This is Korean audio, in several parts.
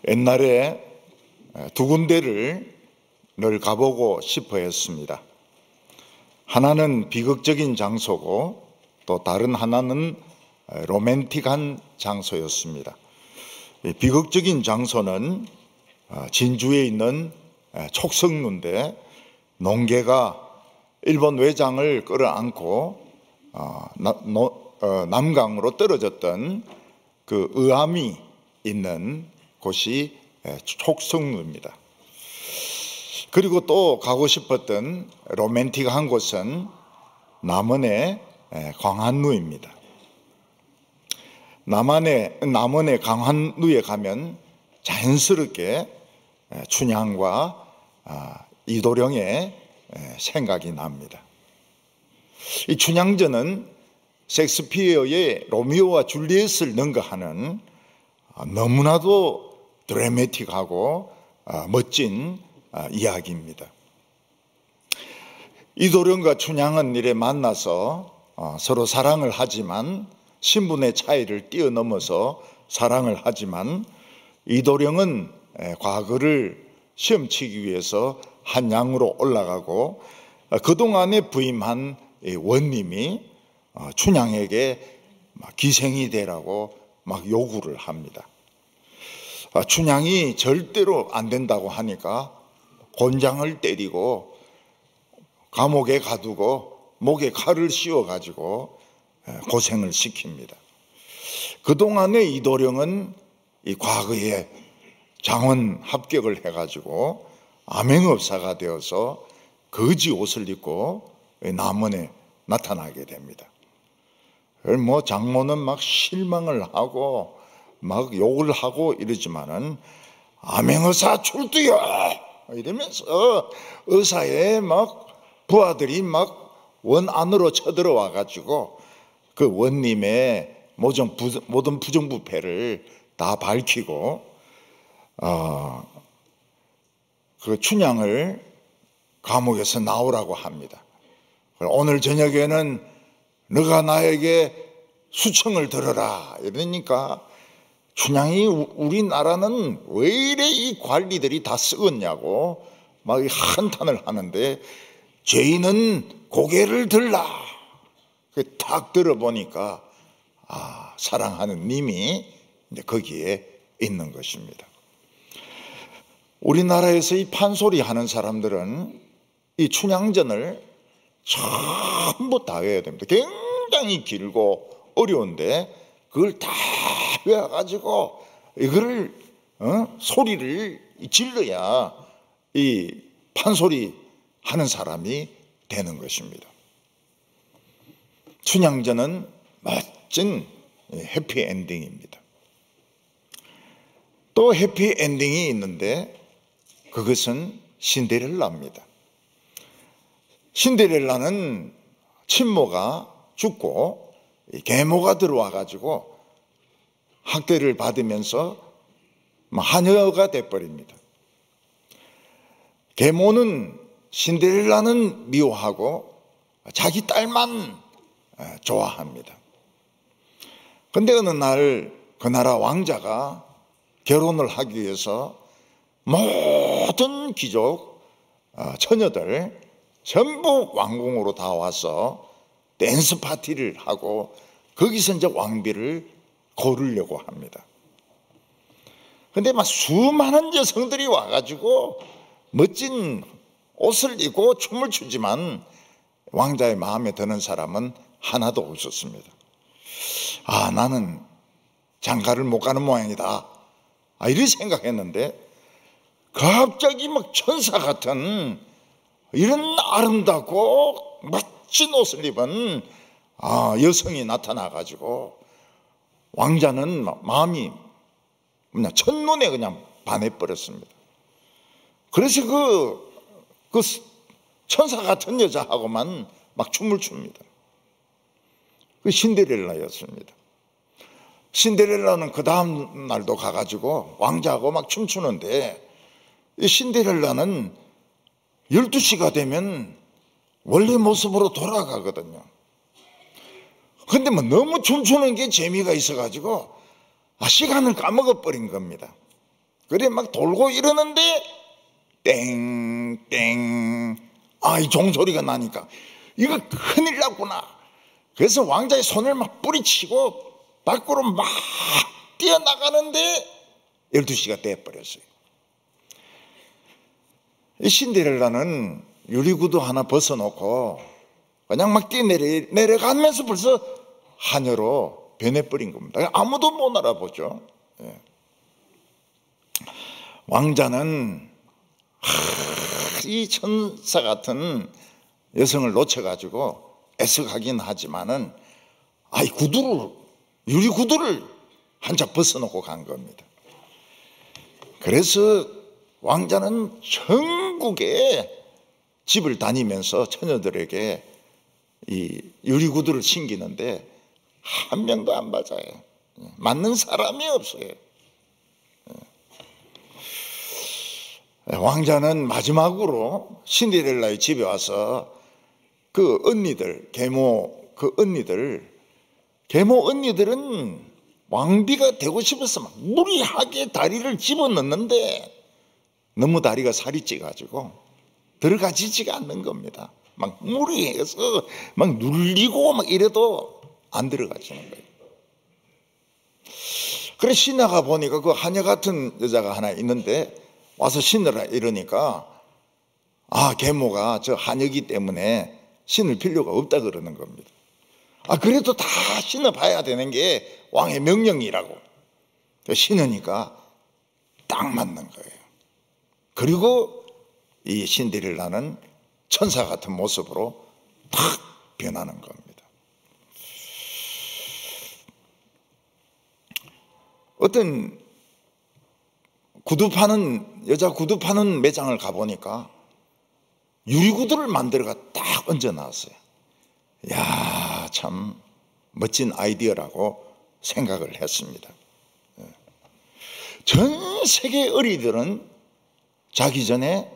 옛날에 두 군데를 늘 가보고 싶어 했습니다. 하나는 비극적인 장소고 또 다른 하나는 로맨틱한 장소였습니다. 비극적인 장소는 진주에 있는 촉성루인데, 농개가 일본 외장을 끌어안고 남강으로 떨어졌던 그 의암이 있는 곳이 촉성루입니다. 그리고 또 가고 싶었던 로맨틱한 곳은 남원의 광안루입니다. 남원의 광안루에 가면 자연스럽게 춘향과 이도령의 생각이 납니다. 이 춘향전은 셰익스피어의 로미오와 줄리엣을 능가하는 너무나도 드라마틱하고 멋진 이야기입니다. 이도령과 춘향은 이래 만나서 서로 사랑을 하지만, 신분의 차이를 뛰어넘어서 사랑을 하지만, 이도령은 과거를 시험치기 위해서 한양으로 올라가고, 그동안에 부임한 원님이 춘향에게 기생이 되라고 막 요구를 합니다. 춘향이 절대로 안 된다고 하니까 곤장을 때리고 감옥에 가두고 목에 칼을 씌워가지고 고생을 시킵니다. 그동안에 이도령은 이 과거에 장원 합격을 해가지고 암행업사가 되어서 거지 옷을 입고 남원에 나타나게 됩니다. 뭐 장모는 막 실망을 하고 막 욕을 하고 이러지만은 암행의사 출두야 이러면서 의사의 막 부하들이 막 원 안으로 쳐들어와 가지고 그 원님의 모든 부정부패를 다 밝히고 그 춘향을 감옥에서 나오라고 합니다. 오늘 저녁에는 너가 나에게 수청을 들어라 이러니까 춘향이 우리나라는 왜 이래 이 관리들이 다 썩었냐고 막 한탄을 하는데, 죄인은 고개를 들라. 탁 들어보니까 사랑하는 님이 거기에 있는 것입니다. 우리나라에서 이 판소리 하는 사람들은 이 춘향전을 전부 다 외워야 됩니다. 굉장히 길고 어려운데 그걸 다 외워가지고 이거를 소리를 질러야 이 판소리 하는 사람이 되는 것입니다. 춘향전은 멋진 해피엔딩입니다. 또 해피엔딩이 있는데 그것은 신데렐라입니다. 신데렐라는 친모가 죽고 계모가 들어와 가지고 학대를 받으면서 하녀가 돼버립니다. 계모는 신데렐라는 미워하고 자기 딸만 좋아합니다. 그런데 어느 날 그 나라 왕자가 결혼을 하기 위해서 모든 귀족 처녀들 전부 왕궁으로 다 와서 댄스 파티를 하고 거기서 이제 왕비를 고르려고 합니다. 그런데 막 수많은 여성들이 와가지고 멋진 옷을 입고 춤을 추지만 왕자의 마음에 드는 사람은 하나도 없었습니다. 나는 장가를 못 가는 모양이다. 이렇게 생각했는데 갑자기 막 천사 같은 이런 아름답고 멋진 옷을 입은 여성이 나타나가지고 왕자는 마음이 그냥 첫눈에 그냥 반해버렸습니다. 그래서 그 천사 같은 여자하고만 막 춤을 춥니다. 그 신데렐라였습니다. 신데렐라는 그 다음 날도 가가지고 왕자하고 막 춤추는데, 이 신데렐라는 12시가 되면 원래 모습으로 돌아가거든요. 근데 뭐 너무 춤추는 게 재미가 있어가지고 시간을 까먹어 버린 겁니다. 그래 막 돌고 이러는데 땡땡, 이 종소리가 나니까 이거 큰일 났구나. 그래서 왕자의 손을 막 뿌리치고 밖으로 막 뛰어나가는데 12시가 돼버렸어요. 이 신데렐라는 유리구두 하나 벗어놓고 그냥 막 뛰어내려가면서 벌써 하녀로 변해버린 겁니다. 아무도 못 알아보죠. 왕자는 이 천사 같은 여성을 놓쳐가지고 애석하긴 하지만은 유리 구두를 한 짝 벗어놓고 간 겁니다. 그래서 왕자는 전국에 집을 다니면서 처녀들에게 이 유리 구두를 신기는데 한 명도 안 맞아요. 맞는 사람이 없어요. 왕자는 마지막으로 신데렐라의 집에 와서 그 언니들, 계모 언니들은 왕비가 되고 싶어서 막 무리하게 다리를 집어넣는데 너무 다리가 살이 찌가지고 들어가지지가 않는 겁니다. 막 무리해서 막 눌리고 막 이래도 안 들어가지는 거예요. 그래 신나가 보니까 그 하녀 같은 여자가 하나 있는데 와서 신으라 이러니까 계모가 저 하녀기 때문에 신을 필요가 없다 그러는 겁니다. 그래도 다 신어봐야 되는 게 왕의 명령이라고. 신으니까 딱 맞는 거예요. 그리고 이 신데렐라는 천사 같은 모습으로 탁 변하는 겁니다. 어떤 여자 구두 파는 매장을 가보니까 유리구두를 만들어가 딱 얹어놨어요. 야, 참 멋진 아이디어라고 생각을 했습니다. 전 세계 어린이들은 자기 전에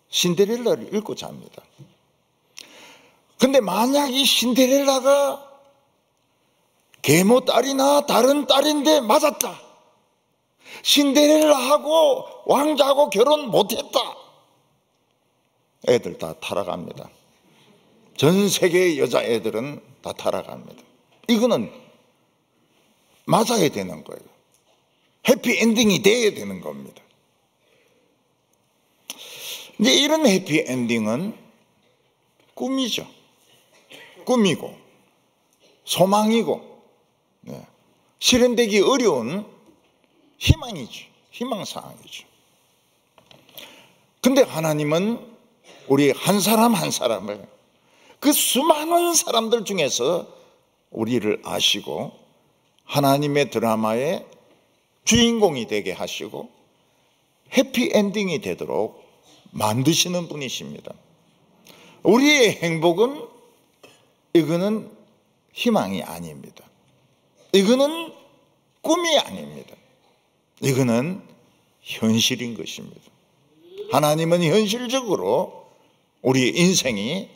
신데렐라를 읽고 잡니다. 근데 만약 이 신데렐라가 계모 딸이나 다른 딸인데 맞았다, 신데렐라하고 왕자하고 결혼 못했다, 애들 다 타락합니다. 전 세계의 여자애들은 다 타락합니다. 이거는 맞아야 되는 거예요. 해피엔딩이 돼야 되는 겁니다. 이제 이런 해피엔딩은 꿈이죠. 꿈이고 소망이고 실현되기 어려운 희망이죠. 희망사항이죠. 근데 하나님은 우리 한 사람 한 사람을 그 수많은 사람들 중에서 우리를 아시고 하나님의 드라마의 주인공이 되게 하시고 해피엔딩이 되도록 만드시는 분이십니다. 우리의 행복은 이거는 희망이 아닙니다. 이거는 꿈이 아닙니다. 이거는 현실인 것입니다. 하나님은 현실적으로 우리 인생이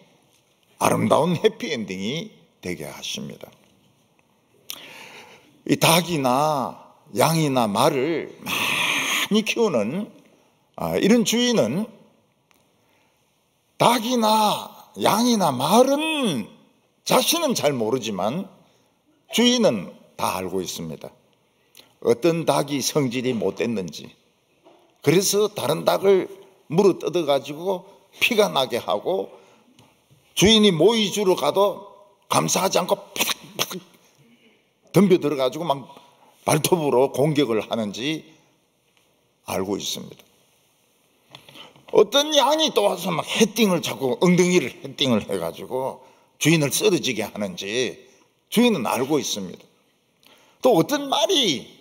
아름다운 해피엔딩이 되게 하십니다. 이 닭이나 양이나 말을 많이 키우는 이런 주인은 닭이나 양이나 말은 자신은 잘 모르지만 주인은 다 알고 있습니다. 어떤 닭이 성질이 못됐는지, 그래서 다른 닭을 물어 뜯어가지고 피가 나게 하고 주인이 모이 주러 가도 감사하지 않고 파닥파닥 덤벼 들어가지고 막 발톱으로 공격을 하는지 알고 있습니다. 어떤 양이 또 와서 막 헤딩을 자꾸 엉덩이를 헤딩을 해가지고 주인을 쓰러지게 하는지 주인은 알고 있습니다. 또 어떤 말이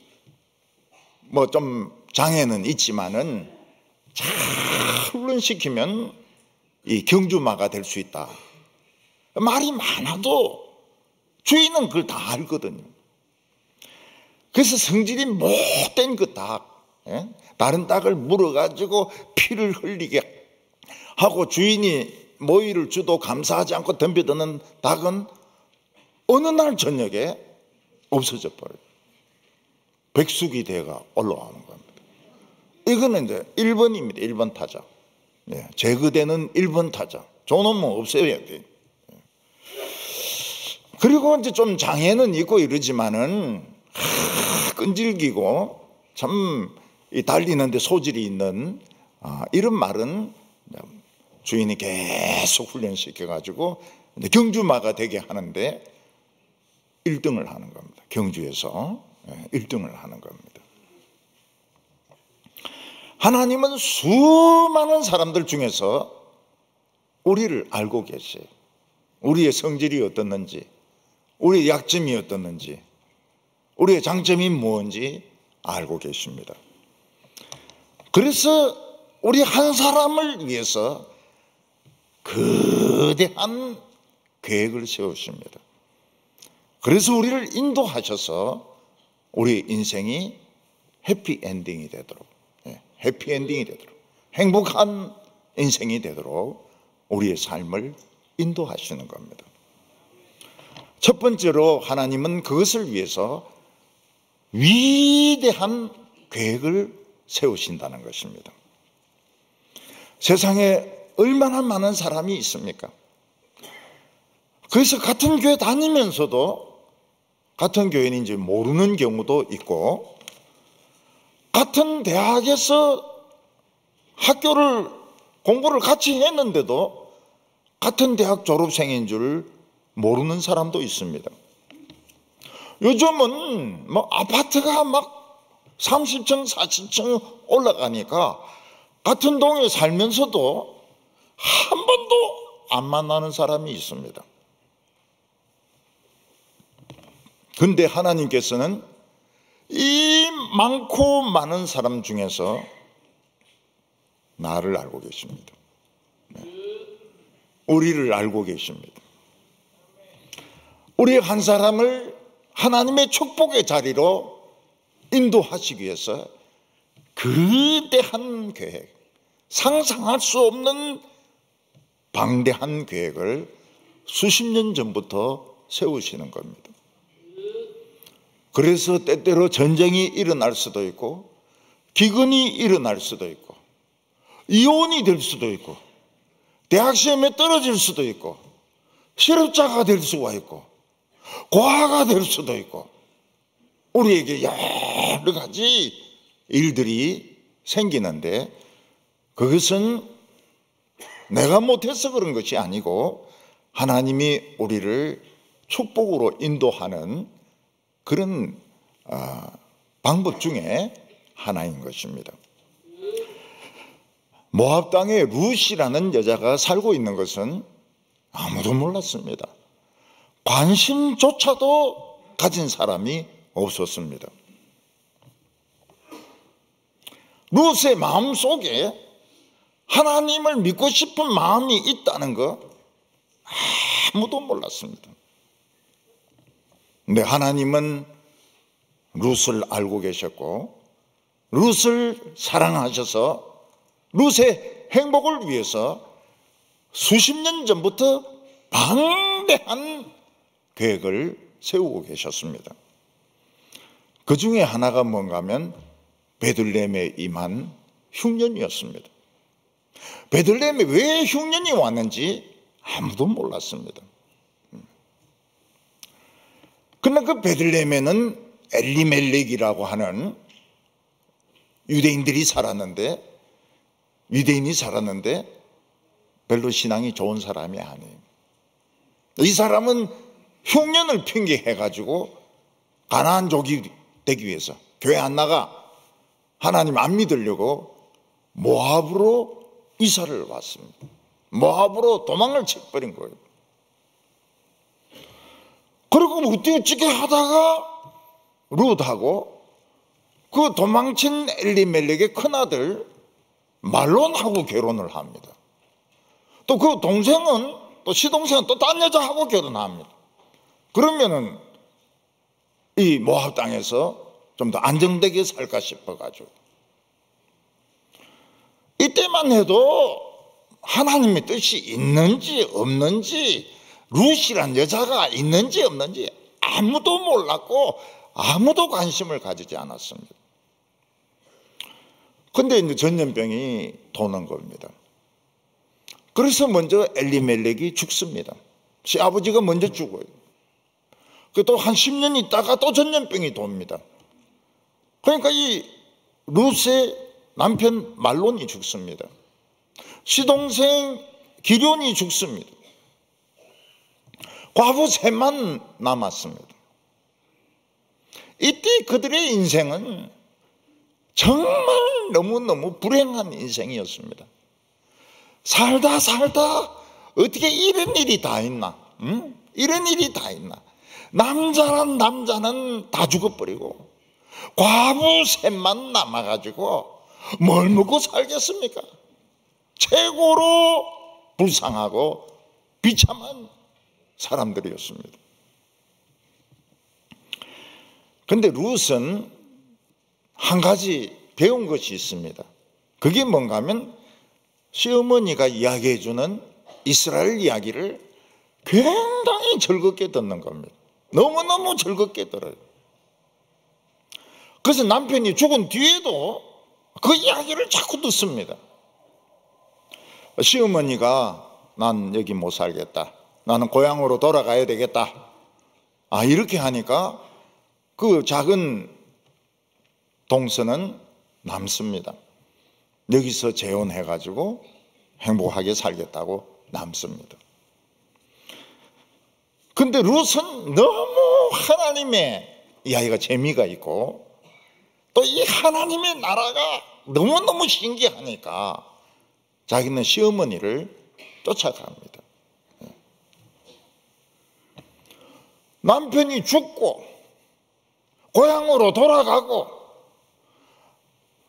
뭐 좀 장애는 있지만은 잘 훈련시키면 이 경주마가 될 수 있다. 말이 많아도 주인은 그걸 다 알거든요. 그래서 성질이 못된 그 닭, 다른 닭을 물어가지고 피를 흘리게 하고 주인이 모이를 주도 감사하지 않고 덤벼드는 닭은 어느 날 저녁에 없어져 버려요. 백숙이 돼가 올라오는 겁니다. 이거는 이제 1번입니다. 1번 타자. 예, 제거되는 1번 타자. 저놈은 없애야 돼. 그리고 이제 좀 장애는 있고 이러지만은 끈질기고 참 달리는데 소질이 있는 이런 말은 주인이 계속 훈련시켜가지고 경주마가 되게 하는데 1등을 하는 겁니다. 경주에서 1등을 하는 겁니다. 하나님은 수많은 사람들 중에서 우리를 알고 계세요. 우리의 성질이 어떻는지, 우리의 약점이 어떻는지, 우리의 장점이 무엇인지 알고 계십니다. 그래서 우리 한 사람을 위해서 거대한 계획을 세우십니다. 그래서 우리를 인도하셔서 우리 인생이 해피엔딩이 되도록, 해피엔딩이 되도록, 행복한 인생이 되도록 우리의 삶을 인도하시는 겁니다. 첫 번째로 하나님은 그것을 위해서 위대한 계획을 세우신다는 것입니다. 세상에 얼마나 많은 사람이 있습니까? 그래서 같은 교회 다니면서도 같은 교회인지 모르는 경우도 있고, 같은 대학에서 공부를 같이 했는데도 같은 대학 졸업생인 줄 모르는 사람도 있습니다. 요즘은 아파트가 막 30층, 40층 올라가니까 같은 동에 살면서도 한 번도 안 만나는 사람이 있습니다. 근데 하나님께서는 이 많고 많은 사람 중에서 나를 알고 계십니다. 우리를 알고 계십니다. 우리 한 사람을 하나님의 축복의 자리로 인도하시기 위해서 거대한 계획, 상상할 수 없는 방대한 계획을 수십 년 전부터 세우시는 겁니다. 그래서 때때로 전쟁이 일어날 수도 있고, 기근이 일어날 수도 있고, 이혼이 될 수도 있고, 대학 시험에 떨어질 수도 있고, 실업자가 될 수가 있고, 고아가 될 수도 있고, 우리에게 여러 가지 일들이 생기는데, 그것은 내가 못해서 그런 것이 아니고 하나님이 우리를 축복으로 인도하는 그런 방법 중에 하나인 것입니다. 모압 땅에 룻이라는 여자가 살고 있는 것은 아무도 몰랐습니다. 관심조차도 가진 사람이 없었습니다. 룻의 마음속에 하나님을 믿고 싶은 마음이 있다는 거 아무도 몰랐습니다. 근데 하나님은 룻을 알고 계셨고 룻을 사랑하셔서 룻의 행복을 위해서 수십 년 전부터 방대한 계획을 세우고 계셨습니다. 그 중에 하나가 뭔가 하면 베들레헴에 임한 흉년이었습니다. 베들레헴에 왜 흉년이 왔는지 아무도 몰랐습니다. 그러나 그 베들레헴에는 엘리멜렉이라고 하는 유대인이 살았는데 별로 신앙이 좋은 사람이 아니에요. 이 사람은 흉년을 핑계해가지고 가나안족이 되기 위해서 교회 안 나가, 하나님 안 믿으려고 모압으로 이사를 왔습니다. 모압으로 도망을 쳐버린 거예요. 그리고 우찌우찌게 하다가 룻하고 그 도망친 엘리멜렉의 큰아들 말론하고 결혼을 합니다. 또 그 동생은, 또 시동생은 또 딴 여자하고 결혼합니다. 그러면은 이 모압 땅에서 좀 더 안정되게 살까 싶어가지고, 이때만 해도 하나님의 뜻이 있는지 없는지, 룻이란 여자가 있는지 없는지 아무도 몰랐고 아무도 관심을 가지지 않았습니다. 근데 이제 전염병이 도는 겁니다. 그래서 먼저 엘리멜렉이 죽습니다. 시아버지가 먼저 죽어요. 또 한 10년 있다가 또 전염병이 돕니다. 그러니까 이 룻의 남편 말론이 죽습니다. 시동생 기럐이 죽습니다. 과부 셋만 남았습니다. 이때 그들의 인생은 정말 너무너무 불행한 인생이었습니다. 살다 어떻게 이런 일이 다 있나? 응? 이런 일이 다 있나? 남자란 남자는 다 죽어버리고 과부 셋만 남아가지고 뭘 먹고 살겠습니까? 최고로 불쌍하고 비참한 사람들이었습니다. 그런데 룻은 한 가지 배운 것이 있습니다. 그게 뭔가 하면 시어머니가 이야기해 주는 이스라엘 이야기를 굉장히 즐겁게 듣는 겁니다. 너무너무 즐겁게 들어요. 그래서 남편이 죽은 뒤에도 그 이야기를 자꾸 듣습니다. 시어머니가 난 여기 못 살겠다. 나는 고향으로 돌아가야 되겠다. 이렇게 하니까 그 작은 동서는 남습니다. 여기서 재혼해가지고 행복하게 살겠다고 남습니다. 근데 룻은 너무 하나님의 이야기가 재미가 있고 또 이 하나님의 나라가 너무너무 신기하니까 자기는 시어머니를 쫓아갑니다. 남편이 죽고 고향으로 돌아가고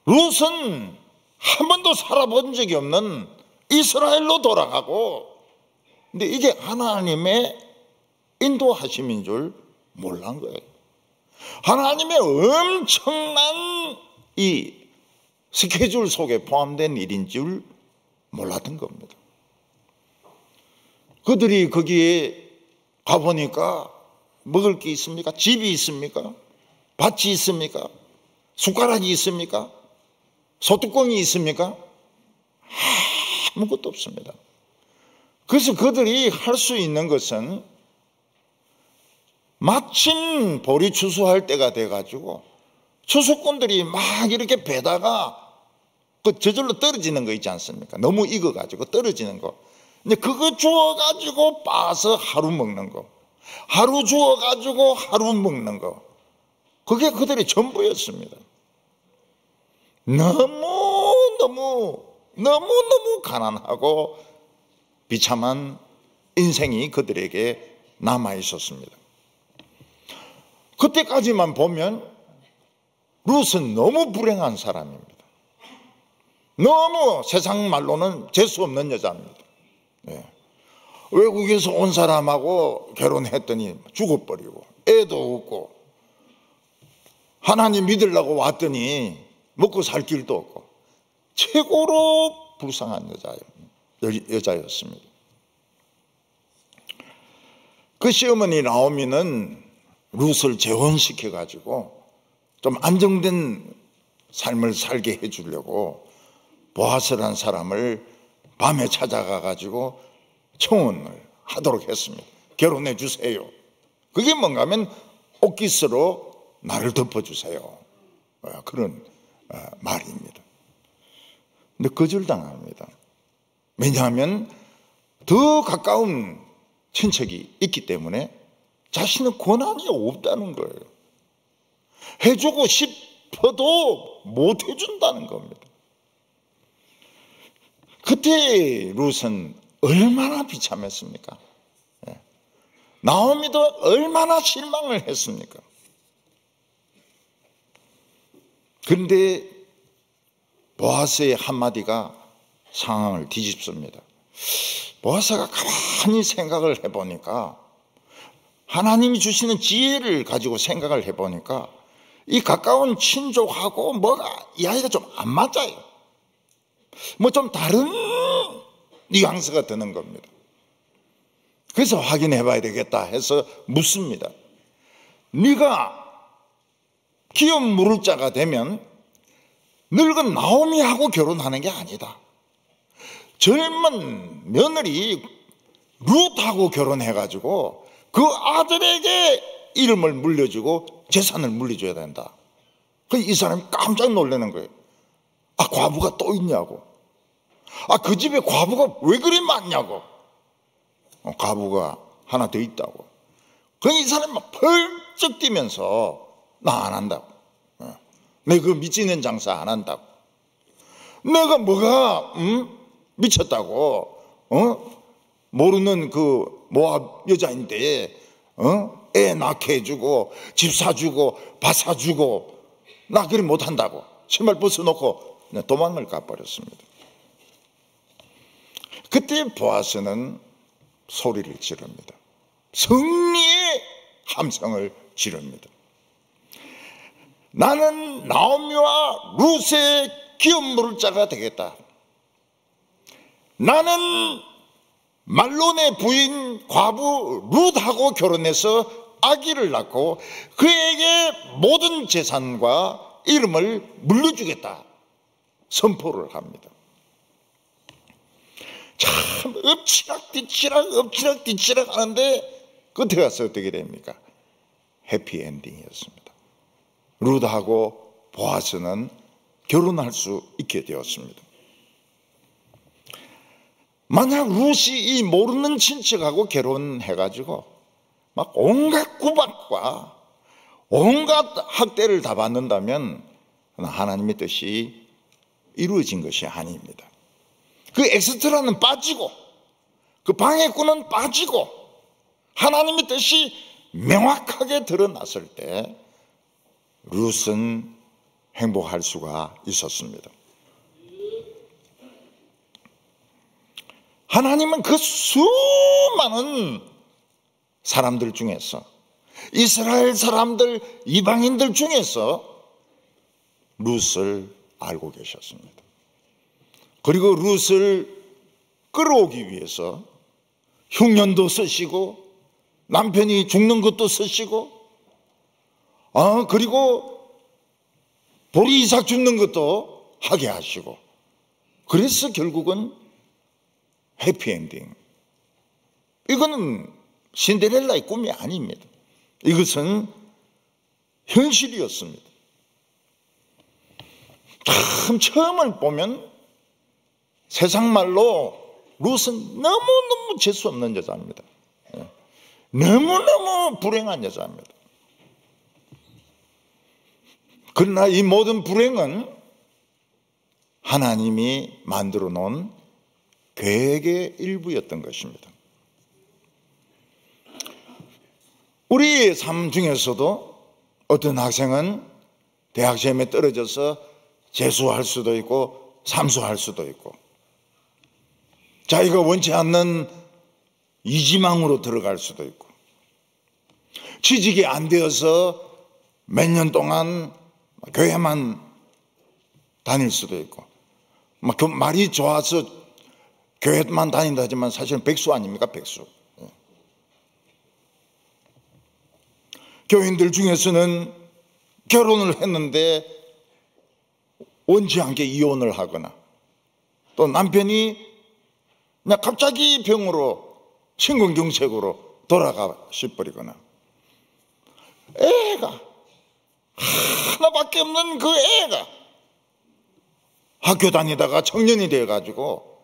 룻은 한 번도 살아본 적이 없는 이스라엘로 돌아가고, 근데 이게 하나님의 인도하심인 줄 몰란 거예요. 하나님의 엄청난 이 스케줄 속에 포함된 일인 줄 몰랐던 겁니다. 그들이 거기에 가보니까 먹을 게 있습니까? 집이 있습니까? 밭이 있습니까? 숟가락이 있습니까? 소뚜껑이 있습니까? 아무것도 없습니다. 그래서 그들이 할 수 있는 것은 마침 보리 추수할 때가 돼가지고 추수꾼들이 막 이렇게 베다가 그 저절로 떨어지는 거 있지 않습니까? 너무 익어가지고 떨어지는 거. 근데 그거 주워가지고 빻아서 하루 먹는 거. 하루 주워가지고 하루 먹는 거. 그게 그들의 전부였습니다. 너무너무 가난하고 비참한 인생이 그들에게 남아 있었습니다. 그때까지만 보면 룻은 너무 불행한 사람입니다. 너무 세상 말로는 재수 없는 여자입니다. 외국에서 온 사람하고 결혼했더니 죽어버리고 애도 없고 하나님 믿으려고 왔더니 먹고 살 길도 없고 최고로 불쌍한 여자였습니다. 그 시어머니 나오미는 룻을 재혼시켜가지고 좀 안정된 삶을 살게 해주려고 보아스라는 사람을 밤에 찾아가가지고 청혼을 하도록 했습니다. 결혼해 주세요. 그게 뭔가 하면 옷깃으로 나를 덮어주세요. 그런 말입니다. 근데 거절당합니다. 왜냐하면 더 가까운 친척이 있기 때문에 자신은 권한이 없다는 거예요. 해주고 싶어도 못 해준다는 겁니다. 그때 룻은 얼마나 비참했습니까? 나오미도 얼마나 실망을 했습니까? 그런데 보아스의 한마디가 상황을 뒤집습니다. 보아스가 가만히 생각을 해보니까 하나님이 주시는 지혜를 가지고 생각을 해보니까 이 가까운 친족하고 뭐가 이야기가 좀 안 맞아요. 뭐 좀 다른 뉘앙스가 드는 겁니다. 그래서 확인해 봐야 되겠다 해서 묻습니다. 네가 기업 물을 자가 되면 늙은 나오미하고 결혼하는 게 아니다. 젊은 며느리 룻하고 결혼해가지고 그 아들에게 이름을 물려주고 재산을 물려줘야 된다. 이 사람이 깜짝 놀라는 거예요. 아, 과부가 또 있냐고. 아, 그 집에 과부가 왜 그리 많냐고. 과부가 하나 더 있다고. 이 사람이 막 펄쩍 뛰면서 나 안 한다고. 내가 그 미치는 장사 안 한다고. 내가 뭐가 미쳤다고. 모르는 그 모압 여자인데 애 낳게 해주고 집 사주고 밭 사주고 나 그리 못한다고. 신발 벗어놓고 도망을 가버렸습니다. 그때 보아스는 소리를 지릅니다. 승리의 함성을 지릅니다. 나는 나오미와 룻의 기업물을 자가 되겠다. 나는 말론의 부인 과부 룻하고 결혼해서 아기를 낳고 그에게 모든 재산과 이름을 물려주겠다 선포를 합니다. 참 엎치락뒤치락 하는데 끝에 가서 어떻게 됩니까? 해피엔딩이었습니다. 룻하고 보아스는 결혼할 수 있게 되었습니다. 만약 룻이 이 모르는 친척하고 결혼해가지고 막 온갖 구박과 온갖 학대를 다 받는다면 하나님의 뜻이 이루어진 것이 아닙니다. 그 엑스트라는 빠지고 그 방해꾼은 빠지고 하나님의 뜻이 명확하게 드러났을 때 룻은 행복할 수가 있었습니다. 하나님은 그 수많은 사람들 중에서 이스라엘 사람들 이방인들 중에서 룻을 알고 계셨습니다. 그리고 룻을 끌어오기 위해서 흉년도 쓰시고 남편이 죽는 것도 쓰시고 그리고 보리 이삭 죽는 것도 하게 하시고 그래서 결국은 해피엔딩. 이거는 신데렐라의 꿈이 아닙니다. 이것은 현실이었습니다. 참 처음을 보면 세상 말로 룻은 너무너무 재수 없는 여자입니다. 너무너무 불행한 여자입니다. 그러나 이 모든 불행은 하나님이 만들어 놓은 계획의 일부였던 것입니다. 우리의 삶 중에서도 어떤 학생은 대학 시험에 떨어져서 재수할 수도 있고 삼수할 수도 있고 자기가 원치 않는 이지망으로 들어갈 수도 있고 취직이 안 되어서 몇 년 동안 교회만 다닐 수도 있고 그 말이 좋아서 교회만 다닌다 하지만 사실은 백수 아닙니까? 백수. 교인들 중에서는 결혼을 했는데 원치 않게 이혼을 하거나 또 남편이 그냥 갑자기 병으로 심근경색으로 돌아가셔버리거나 애가 하나밖에 없는 그 애가 학교 다니다가 청년이 돼가지고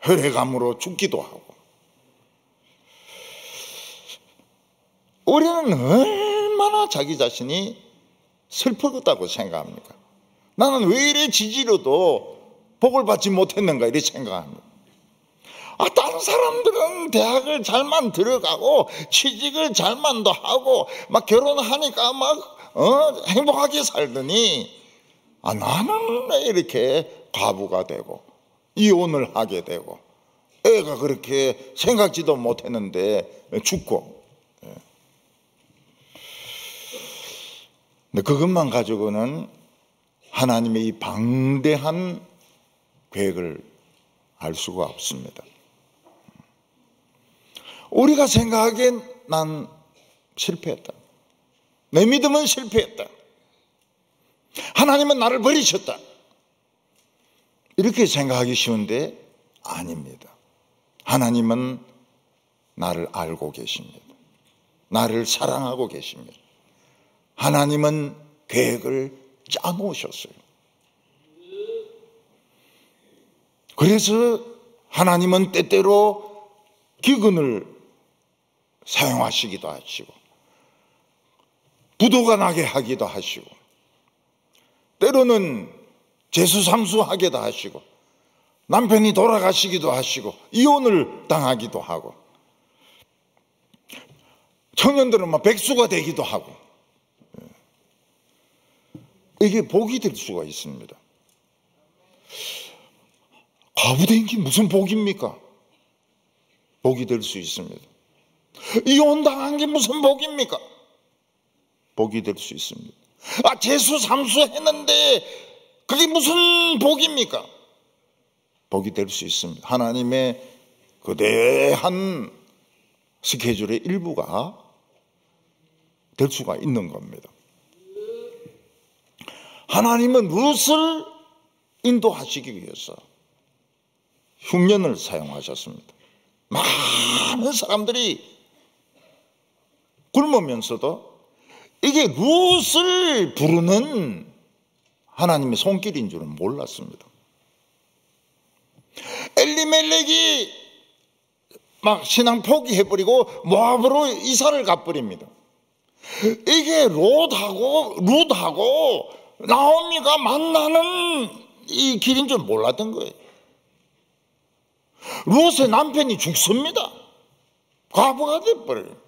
혈액암으로 죽기도 하고 우리는 얼마나 자기 자신이 슬프다고 생각합니까? 나는 왜 이래 지지로도 복을 받지 못했는가 이렇게 생각합니다. 다른 사람들은 대학을 잘만 들어가고 취직을 잘만 더 하고 막 결혼하니까 막 행복하게 살더니 나는 왜 이렇게 과부가 되고 이혼을 하게 되고 애가 그렇게 생각지도 못했는데 죽고 근데 그것만 가지고는 하나님의 이 방대한 계획을 알 수가 없습니다. 우리가 생각하기엔 난 실패했다. 내 믿음은 실패했다. 하나님은 나를 버리셨다. 이렇게 생각하기 쉬운데 아닙니다. 하나님은 나를 알고 계십니다. 나를 사랑하고 계십니다. 하나님은 계획을 짜놓으셨어요. 그래서 하나님은 때때로 기근을 사용하시기도 하시고, 부도가 나게 하기도 하시고, 때로는 재수삼수하게도 하시고, 남편이 돌아가시기도 하시고, 이혼을 당하기도 하고, 청년들은 막 백수가 되기도 하고, 이게 복이 될 수가 있습니다. 과부된 게 무슨 복입니까? 복이 될 수 있습니다. 이혼당한 게 무슨 복입니까? 복이 될 수 있습니다. 재수삼수 했는데 그게 무슨 복입니까? 복이 될 수 있습니다. 하나님의 거대한 스케줄의 일부가 될 수가 있는 겁니다. 하나님은 룻을 인도하시기 위해서 흉년을 사용하셨습니다. 많은 사람들이 굶으면서도 이게 룻을 부르는 하나님의 손길인 줄은 몰랐습니다. 엘리멜렉이 막 신앙 포기해버리고 모압으로 이사를 가버립니다. 이게 룻하고 나오미가 만나는 이 길인 줄 몰랐던 거예요. 룻의 남편이 죽습니다. 과부가 돼버려요.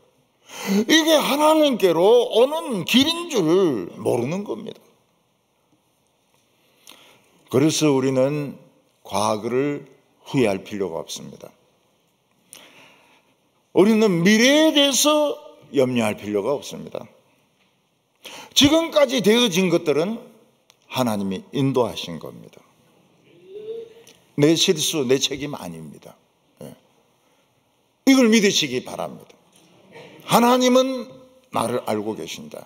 이게 하나님께로 오는 길인 줄 모르는 겁니다. 그래서 우리는 과거를 후회할 필요가 없습니다. 우리는 미래에 대해서 염려할 필요가 없습니다. 지금까지 되어진 것들은 하나님이 인도하신 겁니다. 내 실수, 내 책임 아닙니다. 이걸 믿으시기 바랍니다. 하나님은 나를 알고 계신다.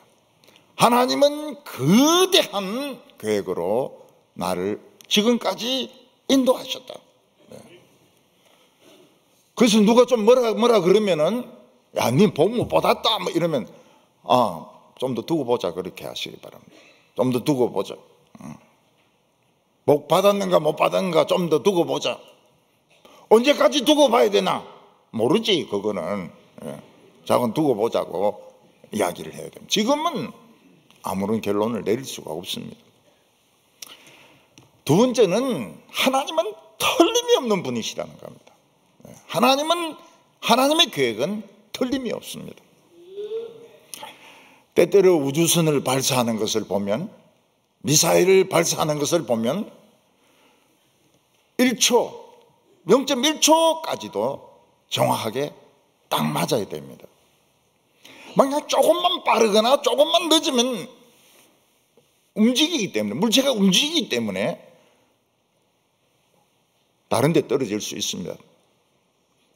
하나님은 거대한 계획으로 나를 지금까지 인도하셨다. 그래서 누가 좀 뭐라 그러면은, 야, 니 복 못 받았다 뭐 이러면, 좀 더 두고 보자, 그렇게 하시기 바랍니다. 좀 더 두고 보자. 복 받았는가 못 받았는가 좀 더 두고 보자. 언제까지 두고 봐야 되나? 모르지, 그거는. 자건 두고 보자고 이야기를 해야 됩니다. 지금은 아무런 결론을 내릴 수가 없습니다. 두 번째는 하나님은 틀림이 없는 분이시라는 겁니다. 하나님의 계획은 틀림이 없습니다. 때때로 우주선을 발사하는 것을 보면, 미사일을 발사하는 것을 보면 1초, 0.1초까지도 정확하게 딱 맞아야 됩니다. 만약 조금만 빠르거나 조금만 늦으면 움직이기 때문에, 물체가 움직이기 때문에 다른 데 떨어질 수 있습니다.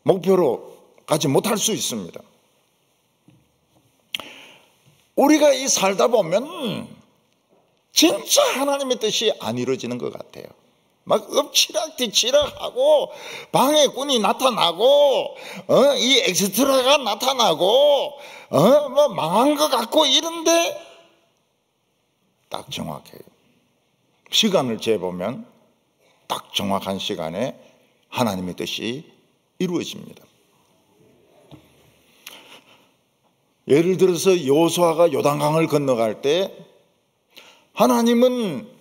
목표로 가지 못할 수 있습니다. 우리가 이 살다 보면 진짜 하나님의 뜻이 안 이루어지는 것 같아요. 막 엎치락뒤치락하고 방해꾼이 나타나고 이 엑스트라가 나타나고 뭐 망한 것 같고 이런데 딱 정확해요. 시간을 재보면 딱 정확한 시간에 하나님의 뜻이 이루어집니다. 예를 들어서 여호수아가 요단강을 건너갈 때 하나님은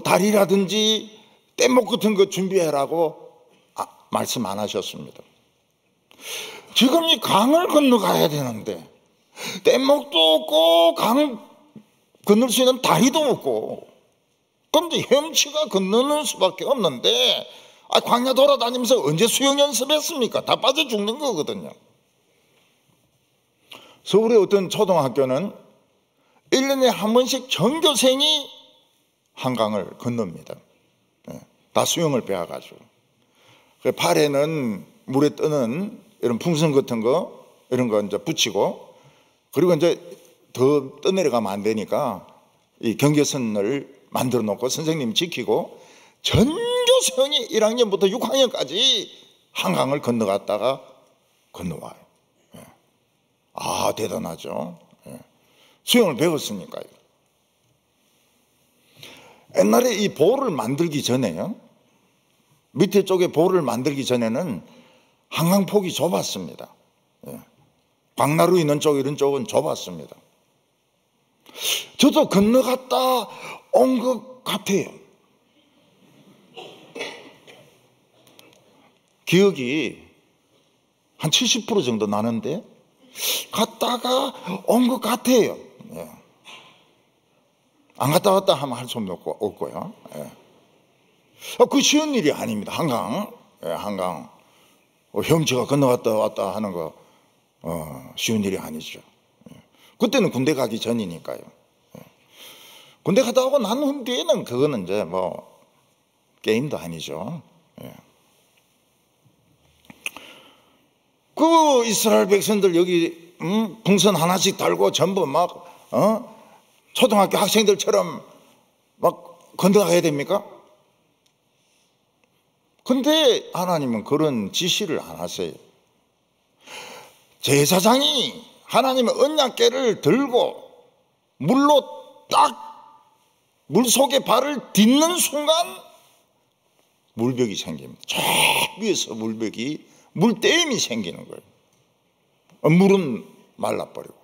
다리라든지 뗏목 같은 거 준비해라고 말씀 안 하셨습니다. 지금 이 강을 건너가야 되는데 뗏목도 없고 강 건널 수 있는 다리도 없고, 그런데 헤엄치가 건너는 수밖에 없는데 광야 돌아다니면서 언제 수영 연습했습니까? 다 빠져 죽는 거거든요. 서울의 어떤 초등학교는 1년에 한 번씩 전교생이 한강을 건넙니다. 다 수영을 배워가지고. 팔에는 물에 뜨는 이런 풍선 같은 거, 이런 거 이제 붙이고, 그리고 이제 더 떠내려가면 안 되니까 이 경계선을 만들어 놓고 선생님 지키고 전교생이 1학년부터 6학년까지 한강을 건너갔다가 건너와요. 예. 아, 대단하죠. 예. 수영을 배웠으니까요. 옛날에 이 보를 만들기 전에요, 밑에 쪽에 보를 만들기 전에는 한강폭이 좁았습니다. 예. 광나루 있는 쪽 이런 쪽은 좁았습니다. 저도 건너갔다 온 것 같아요. 기억이 한 70% 정도 나는데 갔다가 온 것 같아요. 예. 안 갔다 왔다 하면 할 수 없고요. 예. 그 쉬운 일이 아닙니다. 한강. 예, 한강. 형제가 건너갔다 왔다 하는 거 쉬운 일이 아니죠. 예. 그때는 군대 가기 전이니까요. 예. 군대 갔다 오고 난 뒤에는 그거는 이제 뭐 게임도 아니죠. 예. 그 이스라엘 백성들 여기 풍선 하나씩 달고 전부 막 초등학교 학생들처럼 막 건너가야 됩니까? 근데 하나님은 그런 지시를 안 하세요. 제사장이 하나님의 언약궤를 들고 물로 딱 물속에 발을 딛는 순간 물벽이 생깁니다. 저 위에서 물댐이 생기는 거예요. 물은 말라버리고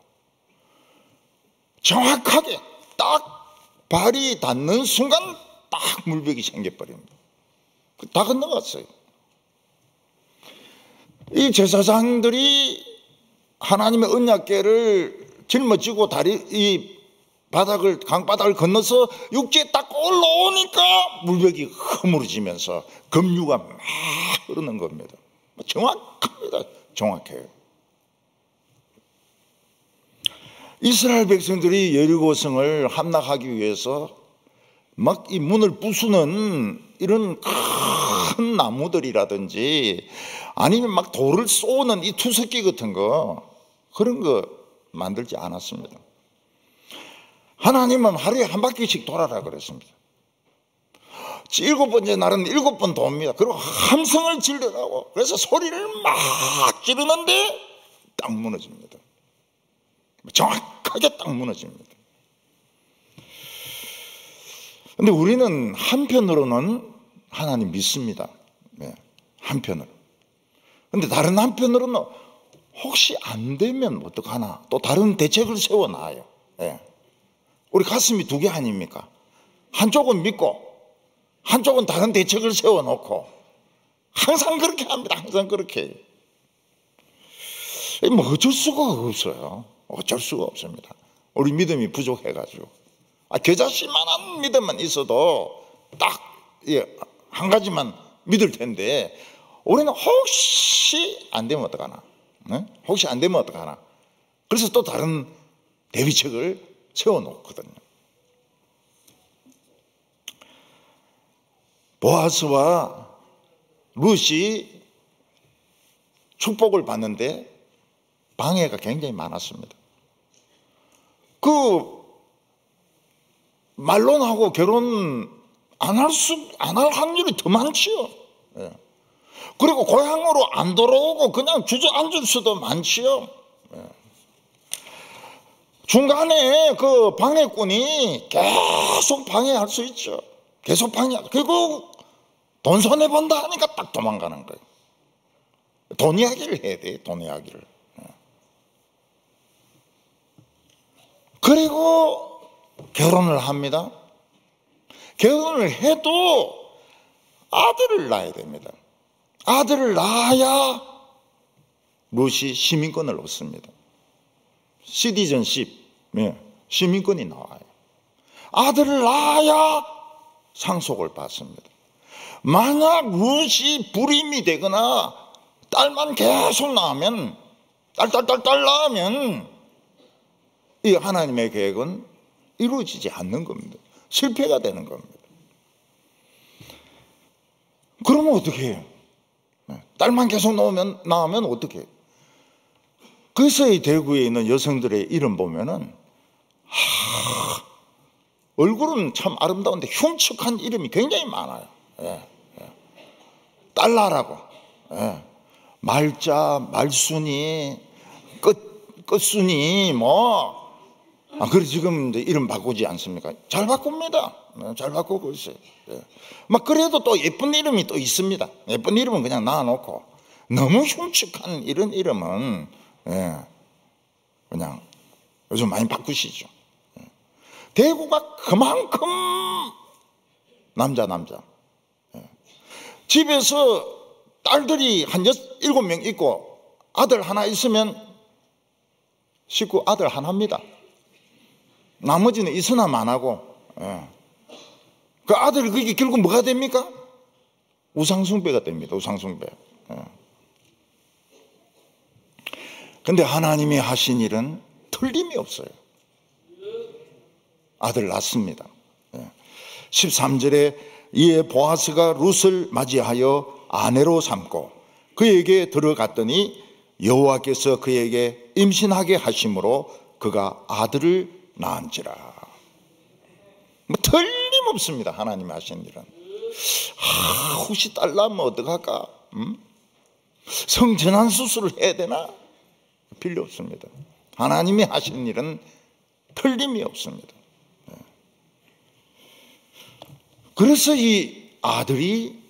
정확하게 딱 발이 닿는 순간 딱 물벽이 생겨버립니다. 다 건너갔어요. 이 제사장들이 하나님의 언약궤를 짊어지고 이 강바닥을 건너서 육지에 딱 올라오니까 물벽이 허물어지면서 급류가 막 흐르는 겁니다. 정확합니다. 정확해요. 이스라엘 백성들이 여리고성을 함락하기 위해서 막 이 문을 부수는 이런 큰 나무들이라든지 아니면 막 돌을 쏘는 이 투석기 같은 거, 그런 거 만들지 않았습니다. 하나님은 하루에 한 바퀴씩 돌아라 그랬습니다. 7번째 날은 7번 돕니다. 그리고 함성을 지르라고. 그래서 소리를 막 지르는데 딱 무너집니다. 정확하게 딱 무너집니다. 근데 우리는 한편으로는 하나님 믿습니다. 네, 한편으로. 근데 다른 한편으로는 혹시 안 되면 어떡하나 또 다른 대책을 세워놔요. 네. 우리 가슴이 두 개 아닙니까? 한쪽은 믿고 한쪽은 다른 대책을 세워놓고 항상 그렇게 합니다. 항상 그렇게. 뭐 어쩔 수가 없어요. 어쩔 수가 없습니다. 우리 믿음이 부족해가지고. 겨자씨만한 믿음만 있어도 딱 한 가지만 믿을 텐데 우리는 혹시 안 되면 어떡하나. 네? 혹시 안 되면 어떡하나. 그래서 또 다른 대비책을 세워놓거든요. 보아스와 룻이 축복을 받는데 방해가 굉장히 많았습니다. 말론하고 결혼 안 할 확률이 더 많지요. 예. 그리고 고향으로 안 돌아오고 그냥 주저앉을 수도 많지요. 예. 중간에 그 방해꾼이 계속 방해할 수 있죠. 계속 방해하고. 그리고 돈 손해본다 하니까 딱 도망가는 거예요. 돈 이야기를 해야 돼요. 돈 이야기를. 그리고 결혼을 합니다. 결혼을 해도 아들을 낳아야 됩니다. 아들을 낳아야 룻이 시민권을 얻습니다. 시티즌십, 시민권이 나와요. 아들을 낳아야 상속을 받습니다. 만약 룻이 불임이 되거나 딸만 계속 낳으면, 딸 낳으면 이 하나님의 계획은 이루어지지 않는 겁니다. 실패가 되는 겁니다. 그러면 어떻게 해요? 딸만 계속 낳으면 어떻게 해요? 그래서 이 대구에 있는 여성들의 이름 보면은 얼굴은 참 아름다운데 흉측한 이름이 굉장히 많아요. 달라라고. 말자, 말순이, 끝순이 그래 지금 이제 이름 바꾸지 않습니까? 잘 바꿉니다. 잘 바꾸고 있어요. 막 그래도 또 예쁜 이름이 또 있습니다. 예쁜 이름은 그냥 놔놓고 너무 흉측한 이런 이름은 그냥 요즘 많이 바꾸시죠. 대구가 그만큼 남자. 집에서 딸들이 한 7명 있고 아들 하나 있으면 식구 아들 하나입니다. 나머지는 있으나 마나고. 그 아들이 그게 결국 뭐가 됩니까? 우상숭배가 됩니다. 우상숭배. 근데 하나님이 하신 일은 틀림이 없어요. 아들 낳습니다. 13절에 이에 보아스가 룻을 맞이하여 아내로 삼고 그에게 들어갔더니 여호와께서 그에게 임신하게 하심으로 그가 아들을 낳은지라. 틀림없습니다. 하나님이 하신 일은. 혹시 딸 낳으면 어떡할까? 성전환 수술을 해야 되나? 필요 없습니다. 하나님이 하신 일은 틀림이 없습니다. 그래서 이 아들이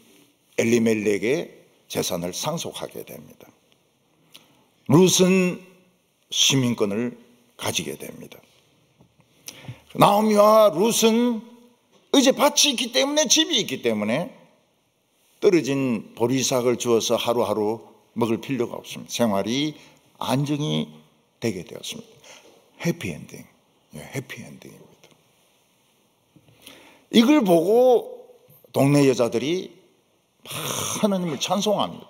엘리멜렉의 재산을 상속하게 됩니다. 룻은 시민권을 가지게 됩니다. 나오미와 룻은 이제 밭이 있기 때문에, 집이 있기 때문에 떨어진 보리삭을 주어서 하루하루 먹을 필요가 없습니다. 생활이 안정이 되게 되었습니다. 해피엔딩. 해피엔딩입니다. 이걸 보고 동네 여자들이 하나님을 찬송합니다.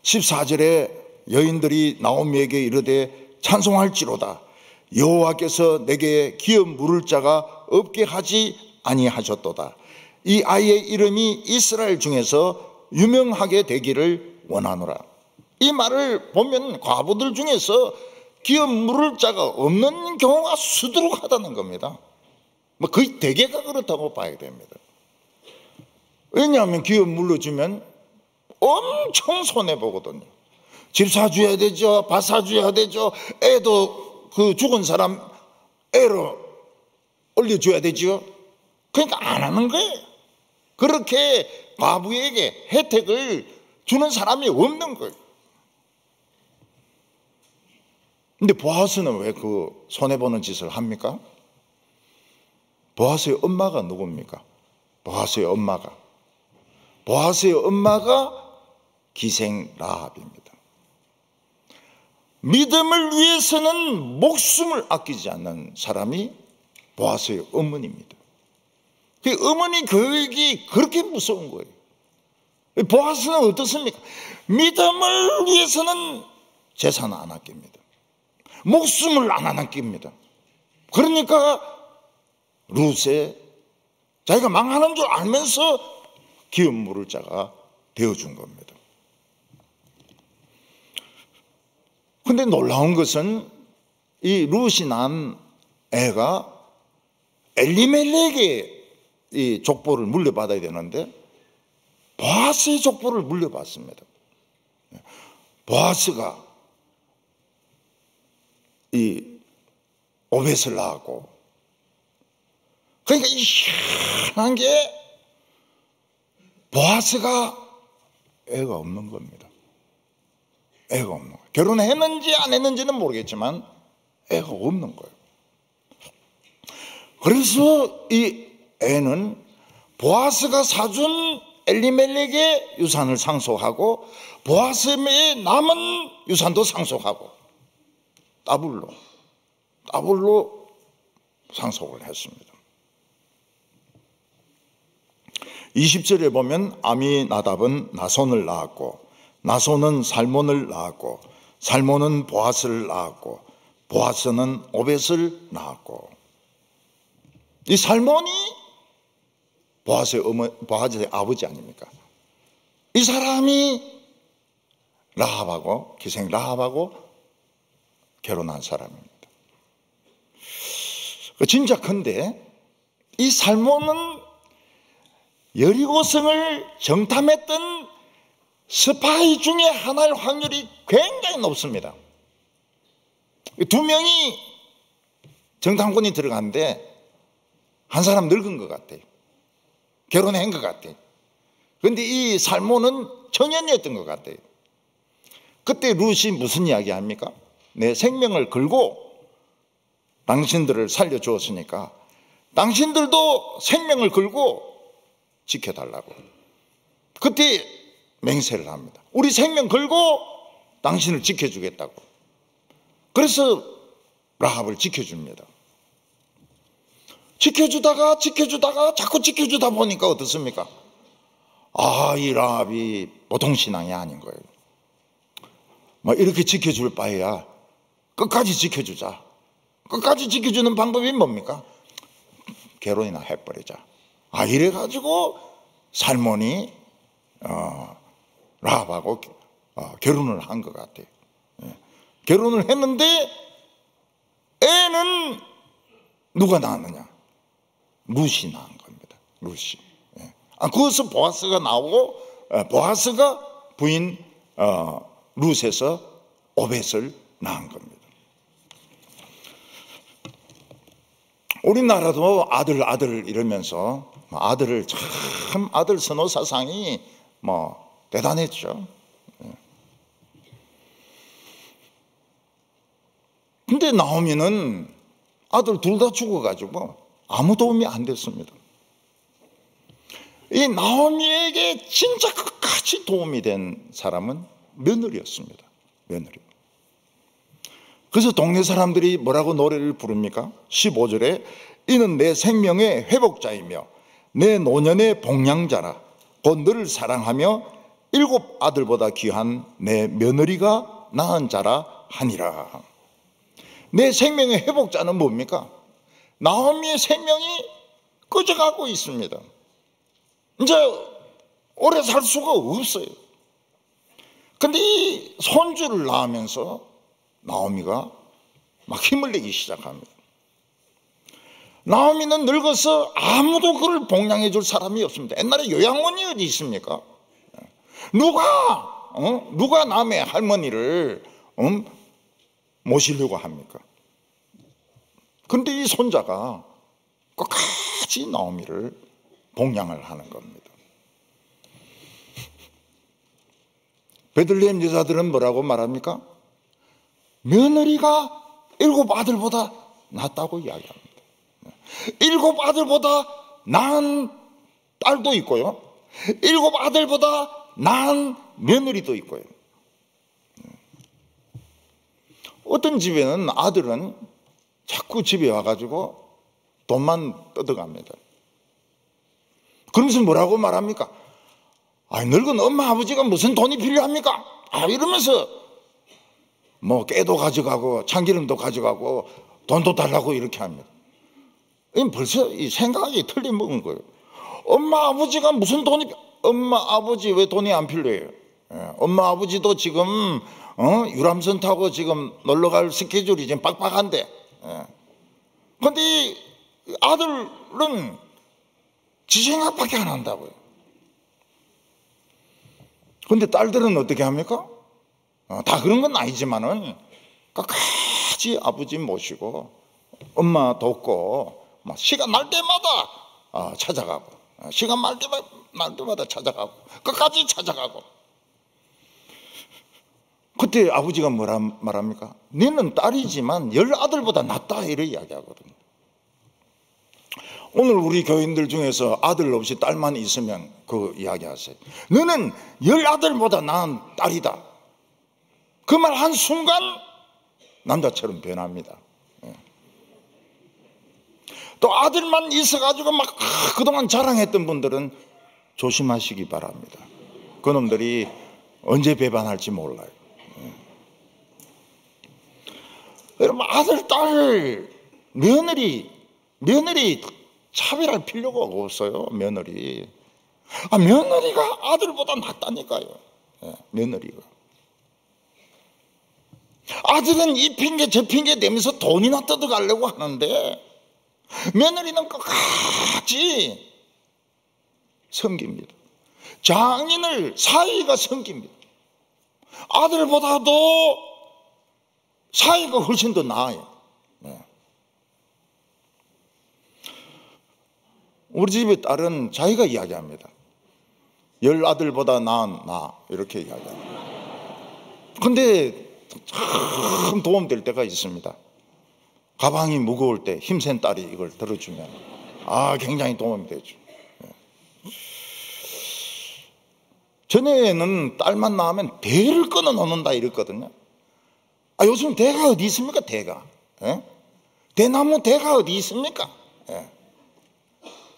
14절에 여인들이 나오미에게 이르되 찬송할지로다. 여호와께서 내게 기업 물을 자가 없게 하지 아니하셨도다. 이 아이의 이름이 이스라엘 중에서 유명하게 되기를 원하노라. 이 말을 보면 과부들 중에서 기업 물을 자가 없는 경우가 수두룩하다는 겁니다. 거의 대개가 그렇다고 봐야 됩니다. 왜냐하면 기업 물려주면 엄청 손해보거든요. 집 사줘야 되죠. 밭 사줘야 되죠. 애도 그 죽은 사람 애로 올려줘야 되죠. 그러니까 안 하는 거예요. 그렇게 과부에게 혜택을 주는 사람이 없는 거예요. 근데 보아스는 왜 그 손해보는 짓을 합니까? 보아스의 엄마가 누굽니까? 보아스의 엄마가 기생 라합입니다. 믿음을 위해서는 목숨을 아끼지 않는 사람이 보아스의 어머니입니다. 그 어머니 교육이 그렇게 무서운 거예요. 보아스는 어떻습니까? 믿음을 위해서는 재산을 안 아낍니다. 목숨을 안 아낍니다. 그러니까 룻에 자기가 망하는 줄 알면서 기업 물을 자가 되어준 겁니다. 그런데 놀라운 것은 이 룻이 낳은 애가 엘리멜렉의 이 족보를 물려받아야 되는데 보아스의 족보를 물려받습니다. 보아스가 이 오벳을 낳았고, 그러니까 이 희한한 게 보아스가 애가 없는 겁니다. 애가 없는 거예요. 결혼했는지 안 했는지는 모르겠지만 애가 없는 거예요. 그래서 이 애는 보아스가 사준 엘리멜렉의 유산을 상속하고 보아스의 남은 유산도 상속하고 더블로 상속을 했습니다. 20절에 보면 아미나답은 나손을 낳았고 나손은 살몬을 낳았고 살몬은 보아스를 낳았고 보아스는 오벳을 낳았고, 이 살몬이 보아스의 아버지 아닙니까? 이 사람이 라합하고 기생 라합하고 결혼한 사람입니다. 진짜 근데 이 살몬은 여리고성을 정탐했던 스파이 중에 하나일 확률이 굉장히 높습니다. 두 명이 정탐꾼이 들어갔는데 한 사람 늙은 것 같아요. 결혼한 것 같아요. 그런데 이 살몬은 청년이었던 것 같아요. 그때 룻이 무슨 이야기 합니까? 내 생명을 걸고 당신들을 살려주었으니까 당신들도 생명을 걸고 지켜달라고. 그때 맹세를 합니다. 우리 생명 걸고 당신을 지켜주겠다고. 그래서 라합을 지켜줍니다. 지켜주다가 자꾸 지켜주다 보니까 어떻습니까? 이 라합이 보통 신앙이 아닌 거예요. 이렇게 지켜줄 바에야 끝까지 지켜주자. 끝까지 지켜주는 방법이 뭡니까? 결혼이나 해버리자. 이래가지고 살몬이 라합하고 결혼을 한 것 같아요. 결혼을 했는데 애는 누가 낳았느냐? 룻이 낳은 겁니다. 룻이. 그것은 보아스가 나오고 보아스가 부인 룻에서 오벳을 낳은 겁니다. 우리나라도 아들 이러면서 아들을 참 아들 선호 사상이 대단했죠. 근데 나오미는 아들 둘 다 죽어가지고 아무 도움이 안 됐습니다. 이 나오미에게 진짜 끝까지 도움이 된 사람은 며느리였습니다. 며느리. 그래서 동네 사람들이 뭐라고 노래를 부릅니까? 15절에 이는 내 생명의 회복자이며 내 노년의 복량자라 곧 너를 사랑하며 7 아들보다 귀한 내 며느리가 낳은 자라 하니라. 내 생명의 회복자는 뭡니까? 나오미의 생명이 꺼져가고 있습니다. 이제 오래 살 수가 없어요. 근데 이 손주를 낳으면서 나오미가 막 힘을 내기 시작합니다. 나오미는 늙어서 아무도 그를 복양해 줄 사람이 없습니다. 옛날에 요양원이 어디 있습니까? 누가 남의 할머니를 모시려고 합니까? 그런데 이 손자가 끝까지 나오미를 복양을 하는 겁니다. 베들레헴 여자들은 뭐라고 말합니까? 며느리가 7 아들보다 낫다고 이야기합니다. 7 아들보다 나은 딸도 있고요. 7 아들보다 나은 며느리도 있고요. 어떤 집에는 아들은 자꾸 집에 와가지고 돈만 뜯어갑니다. 그러면서 뭐라고 말합니까? 늙은 엄마 아버지가 무슨 돈이 필요합니까? 이러면서 깨도 가져가고 참기름도 가져가고 돈도 달라고 이렇게 합니다. 벌써 이 생각이 틀림먹은 거예요. 엄마 아버지가 무슨 돈이, 엄마 아버지 왜 돈이 안 필요해요? 엄마 아버지도 지금 유람선 타고 지금 놀러갈 스케줄이 지금 빡빡한데, 그런데 이 아들은 지 생각밖에 안 한다고요. 그런데 딸들은 어떻게 합니까? 다 그런 건 아니지만은 끝까지 아버지 모시고 엄마 돕고 시간 날 때마다 찾아가고, 시간 날 때마다 찾아가고, 끝까지 찾아가고. 그때 아버지가 뭐라 말합니까? 너는 딸이지만 10 아들보다 낫다 이렇게 이야기하거든요. 오늘 우리 교인들 중에서 아들 없이 딸만 있으면 그 이야기하세요. 너는 10 아들보다 나은 딸이다. 그 말 한 순간 남자처럼 변합니다. 또 아들만 있어가지고 막 그동안 자랑했던 분들은 조심하시기 바랍니다. 그놈들이 언제 배반할지 몰라요. 여러분, 아들, 딸, 며느리 차별할 필요가 없어요. 며느리가 아들보다 낫다니까요. 며느리가. 아들은 이 핑계 저 핑계 내면서 돈이나 뜯어가려고 하는데 며느리는 끝까지 섬깁니다. 장인을 사위가 섬깁니다. 아들보다도 사위가 훨씬 더 나아요. 우리 집의 딸은 자기가 이야기합니다. 10아들보다 나은 나, 이렇게 이야기합니다. 근데 참 도움될 때가 있습니다. 가방이 무거울 때 힘센 딸이 이걸 들어주면 굉장히 도움이 되죠. 전에는 딸만 나오면 대를 끊어 놓는다 이랬거든요. 요즘 대가 어디 있습니까? 대가. 대나무 대가 어디 있습니까?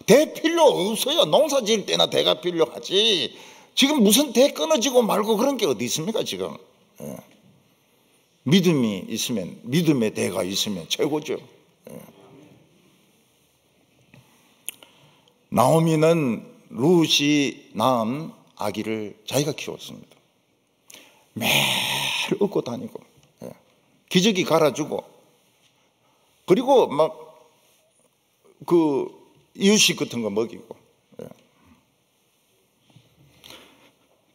대 필요 없어요. 농사 지을 때나 대가 필요하지. 지금 무슨 대 끊어지고 말고 그런 게 어디 있습니까 지금. 믿음이 있으면, 믿음의 대가 있으면 최고죠. 나오미는 룻이 낳은 아기를 자기가 키웠습니다. 매일 업고 다니고 기저귀 갈아주고, 그리고 막 이유식 같은 거 먹이고.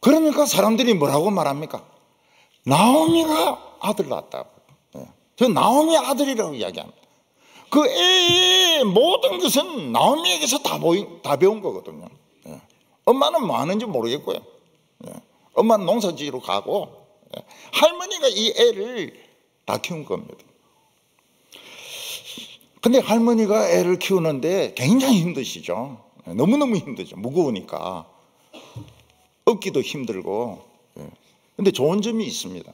그러니까 사람들이 뭐라고 말합니까? 나오미가 아들 낳았다고. 저 나오미 아들이라고 이야기합니다. 그 애의 모든 것은 나오미에게서 다 배운 거거든요. 엄마는 뭐 하는지 모르겠고요. 엄마는 농사지으러 가고, 할머니가 이 애를 다 키운 겁니다. 근데 할머니가 애를 키우는데 굉장히 힘드시죠. 너무너무 힘들죠. 무거우니까. 업기도 힘들고. 근데 좋은 점이 있습니다.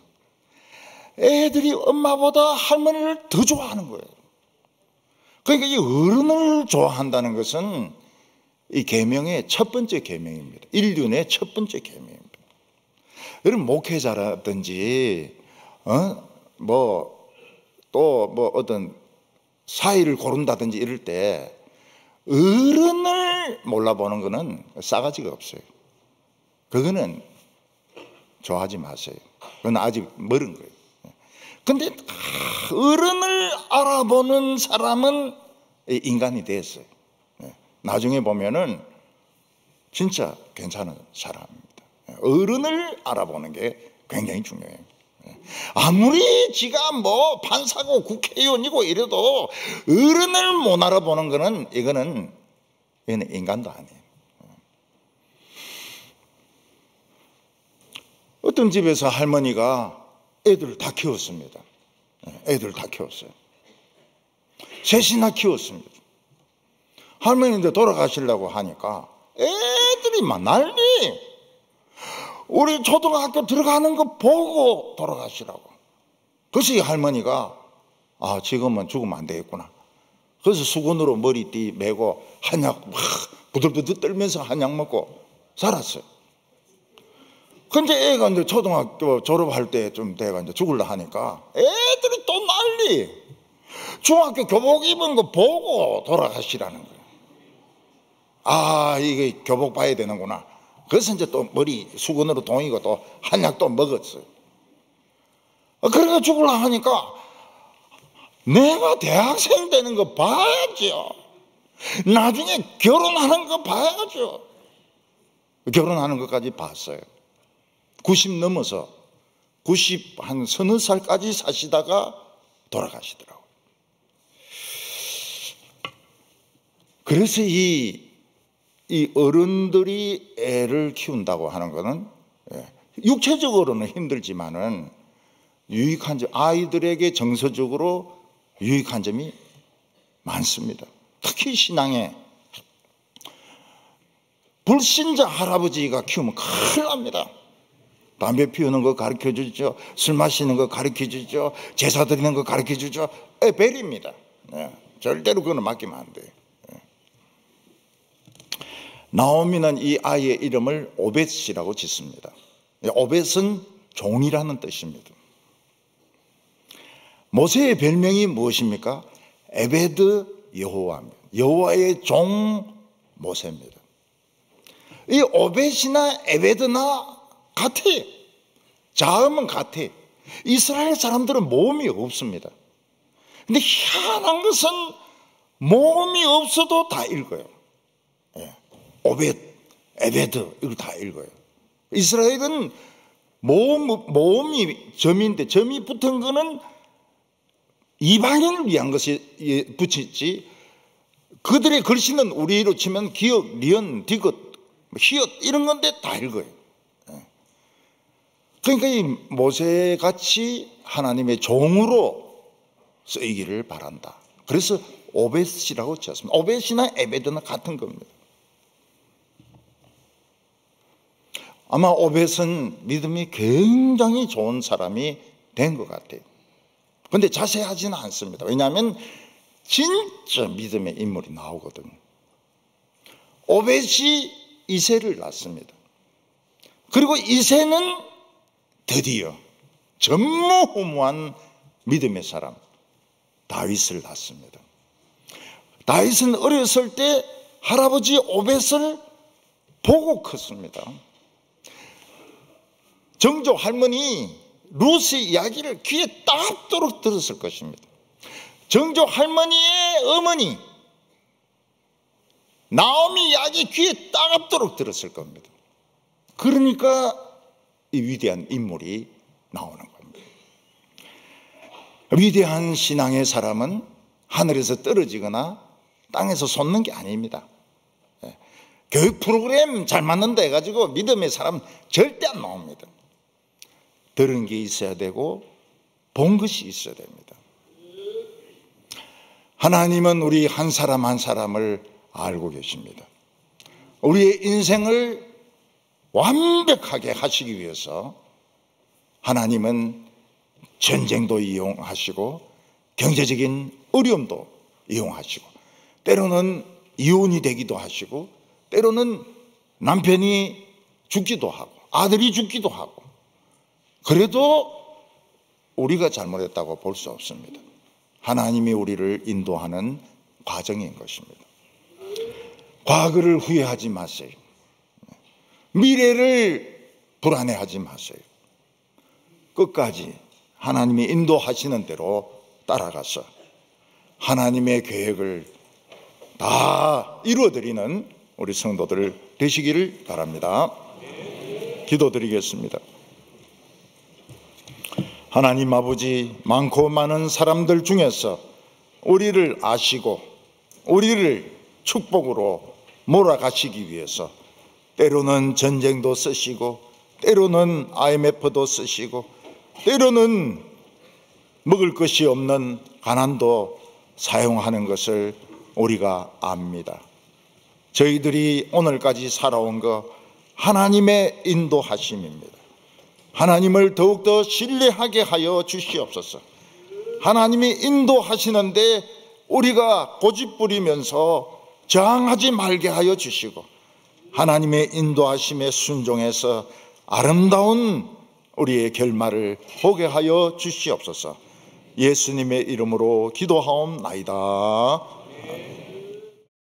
애들이 엄마보다 할머니를 더 좋아하는 거예요. 그러니까 이 어른을 좋아한다는 것은 이 계명의 첫 번째 계명입니다. 인륜의 첫 번째 계명입니다. 여러분 목회자라든지 어떤 사이를 고른다든지 이럴 때 어른을 몰라보는 거는 싸가지가 없어요. 그거는 좋아하지 마세요. 그건 아직 멀은 거예요. 근데 어른을 알아보는 사람은 인간이 됐어요. 나중에 보면은 진짜 괜찮은 사람입니다. 어른을 알아보는 게 굉장히 중요해요. 아무리 지가 뭐 판사고 국회의원이고 이래도 어른을 못 알아보는 거는 이거는 인간도 아니에요. 어떤 집에서 할머니가 애들을 다 키웠습니다. 애들을 다 키웠어요. 셋이나 키웠습니다. 할머니인데 돌아가시려고 하니까 애들이 막 난리. 우리 초등학교 들어가는 거 보고 돌아가시라고. 그래서 이 할머니가 지금은 죽으면 안 되겠구나. 그래서 수건으로 머리띠 메고 한약 막 부들부들 떨면서 한약 먹고 살았어요. 근데 애가 이제 초등학교 졸업할 때 좀 돼가 이제 죽으려 하니까 애들이 또 난리. 중학교 교복 입은 거 보고 돌아가시라는 거예요. 이게 교복 봐야 되는구나. 그래서 이제 또 머리 수건으로 동이고 또 한약 또 먹었어요. 그러니까 죽으려 하니까 내가 대학생 되는 거 봐야죠. 나중에 결혼하는 거 봐야죠. 결혼하는 것까지 봤어요. 90 넘어서 90 한 서너 살까지 사시다가 돌아가시더라고요. 그래서 이 어른들이 애를 키운다고 하는 것은 육체적으로는 힘들지만은 유익한 점, 아이들에게 정서적으로 유익한 점이 많습니다. 특히 신앙에 불신자 할아버지가 키우면 큰일 납니다. 담배 피우는 거 가르쳐 주죠. 술 마시는 거 가르쳐 주죠. 제사 드리는 거 가르쳐 주죠. 베리입니다. 절대로 그거는 맡기면 안 돼요. 나오미는 이 아이의 이름을 오벳이라고 짓습니다. 오벳은 종이라는 뜻입니다. 모세의 별명이 무엇입니까? 에베드 여호와입니다. 여호와의 종 모세입니다. 이 오벳이나 에베드나 같아. 자음은 같아. 이스라엘 사람들은 모음이 없습니다. 근데 희한한 것은 모음이 없어도 다 읽어요. 예. 오벳, 에베드 이걸 다 읽어요. 이스라엘은 모음이 점인데 점이 붙은 거는 이방인을 위한 것이 붙이지, 그들의 글씨는 우리로 치면 기역, 리언, 디귿, 히읗 이런 건데 다 읽어요. 그러니까 이 모세같이 하나님의 종으로 쓰이기를 바란다. 그래서 오벳이라고 지었습니다. 오벳이나 에베드나 같은 겁니다. 아마 오벳은 믿음이 굉장히 좋은 사람이 된 것 같아요. 그런데 자세하지는 않습니다. 왜냐하면 진짜 믿음의 인물이 나오거든요. 오벳이 이새를 낳습니다. 그리고 이새는 드디어 전무후무한 믿음의 사람 다윗을 낳습니다. 다윗은 어렸을 때 할아버지 오벳을 보고 컸습니다. 정조 할머니 루시 이야기를 귀에 따갑도록 들었을 것입니다. 정조 할머니의 어머니 나오미 이야기 귀에 따갑도록 들었을 겁니다. 그러니까 이 위대한 인물이 나오는 겁니다. 위대한 신앙의 사람은 하늘에서 떨어지거나 땅에서 솟는 게 아닙니다. 교육 프로그램 잘 맞는다 해가지고 믿음의 사람 절대 안 나옵니다. 들은 게 있어야 되고 본 것이 있어야 됩니다. 하나님은 우리 한 사람 한 사람을 알고 계십니다. 우리의 인생을 완벽하게 하시기 위해서 하나님은 전쟁도 이용하시고 경제적인 어려움도 이용하시고 때로는 이혼이 되기도 하시고 때로는 남편이 죽기도 하고 아들이 죽기도 하고, 그래도 우리가 잘못했다고 볼 수 없습니다. 하나님이 우리를 인도하는 과정인 것입니다. 과거를 후회하지 마세요. 미래를 불안해하지 마세요. 끝까지 하나님이 인도하시는 대로 따라가서 하나님의 계획을 다 이루어드리는 우리 성도들 되시기를 바랍니다. 기도드리겠습니다. 하나님 아버지, 많고 많은 사람들 중에서 우리를 아시고 우리를 축복으로 몰아가시기 위해서 때로는 전쟁도 쓰시고 때로는 IMF도 쓰시고 때로는 먹을 것이 없는 가난도 사용하는 것을 우리가 압니다. 저희들이 오늘까지 살아온 거 하나님의 인도하심입니다. 하나님을 더욱더 신뢰하게 하여 주시옵소서. 하나님이 인도하시는데 우리가 고집부리면서 저항하지 말게 하여 주시고 하나님의 인도하심에 순종해서 아름다운 우리의 결말을 보게 하여 주시옵소서. 예수님의 이름으로 기도하옵나이다.